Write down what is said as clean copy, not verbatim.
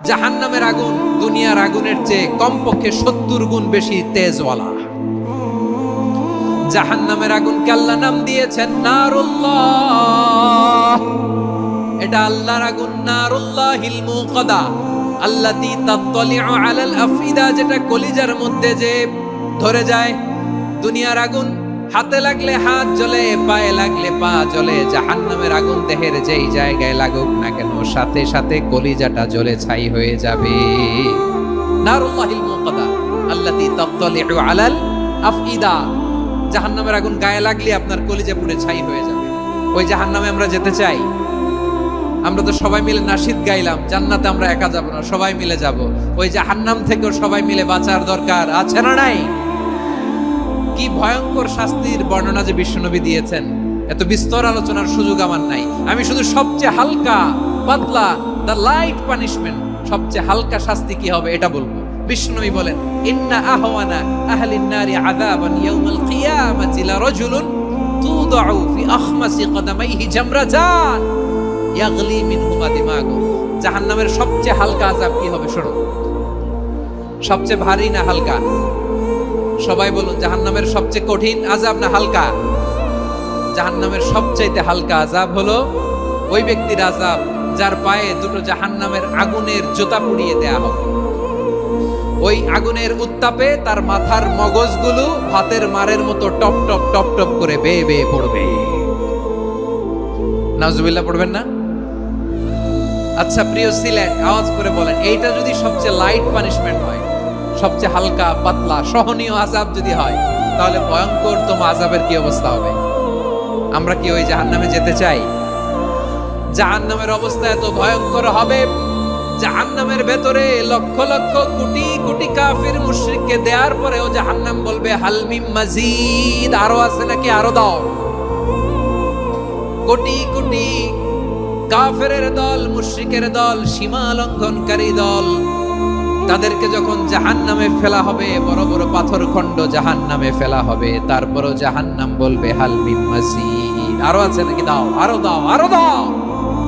জাহান্নামের আগুন দুনিয়ার আগুনের চেয়ে কমপক্ষে 70 গুণ বেশি তেজওয়ালা। জাহান্নামের আগুনকে আল্লাহ নাম দিয়েছেন নারুল্লাহ। এটা আল্লাহর আগুন, নারুল্লাহিল মুকাদা আল্লাতী তাত্তালিউ আলাল আফইদা, যেটা কলিজার মধ্যে যে ধরে যায়। দুনিয়ার আগুন হাতে লাগলে হাত জ্বলে, পায়ে লাগলে পা জ্বলে। জাহান্নামের আগুন দেহের যেই জায়গায় লাগুক না কেন সাথে সাথে কলিজাটা জ্বলে ছাই হয়ে যাবে। নারুল্লাহিল মুকাদা আল্লাতী তাত্তালিউ আলাল আফইদা, জাহান্নামের আগুন গায়ে লাগলে আপনার কলিজা পুড়ে ছাই হয়ে যাবে। ওই জাহান্নামে আমরা যেতে চাই? আমরা তো সবাই মিলে নাশিদ গাইলাম, জান্নাতে আমরা একা যাব না, সবাই মিলে যাব। ওই জাহান্নাম থেকেও সবাই মিলে বাঁচার দরকার আছে না নাই? কি ভয়ঙ্কর শাস্তির বর্ণনা যে বিশ্বনবী দিয়েছেন, এত বিস্তর আলোচনার সুযোগ আমার নাই। আমি শুধু সবচেয়ে হালকা পাতলা, দ্য লাইট পানিশমেন্ট, সবচেয়ে হালকা শাস্তি কি হবে এটা বলবো। বিশ্বনবী বলেন, ইন্না আহওয়ানা আহলিন নারি আযাবান ইয়াউমাল কিয়ামাতি লারাজুলুন তুদাউ ফি আখমাসি কদামাইহি জামরাতান ইয়াগলি মিনহুমা দিমাগু। জাহান্নামের সবচেয়ে হালকা আযাব কি হবে শোনো। সবচেয়ে ভারী না হালকা? সবাই বলুন, জাহান্নামের সবচেয়ে কঠিন আযাব না হালকা? জাহান্নামের সবচাইতে হালকা আযাব হলো ওই ব্যক্তির আযাব যার পায়ে দুটো জাহান্নামের আগুনের জুতা পুড়িয়ে দেয়া হবে। ওই আগুনের উত্তাপে তার মাথার মগজগুলো ভাতের মারের মতো টপ টপ টপ টপ করে বেয়ে বেয়ে পড়বে। নাউজুবিল্লাহ পড়বেন না? আচ্ছা প্রিয় সিলেট, আওয়াজ করে বলেন, এইটা যদি সবচেয়ে লাইট পানিশমেন্ট হয়, সবচেয়ে হালকা পাতলা সহনীয় আযাব যদি হয়, তাহলে ভয়ঙ্কর তোমা আযাবের কি অবস্থা হবে? আমরা কি ওই জাহান্নামে যেতে চাই? জাহান্নামের অবস্থা এত ভয়ঙ্কর হবে, জাহান্নামের ভেতরে লক্ষ লক্ষ কোটি কোটি কাফির মুশরিককে দেওয়ার পরেও জাহান্নাম বলবে হাল মিন মাজিদ, আরো আছে নাকি, আরো দাও। কোটি কোটি কাফেরের দল, মুশরিকের দল, সীমা লঙ্ঘনকারী দল, তাদেরকে যখন জাহান্নামে ফেলা হবে, বড় বড় পাথর খণ্ড জাহান্নামে ফেলা হবে, তারপরও জাহান্নাম বলবে হাল মিন মাজিদ, আরো আছে নাকি, দাও, আরো দাও, আরো দাও।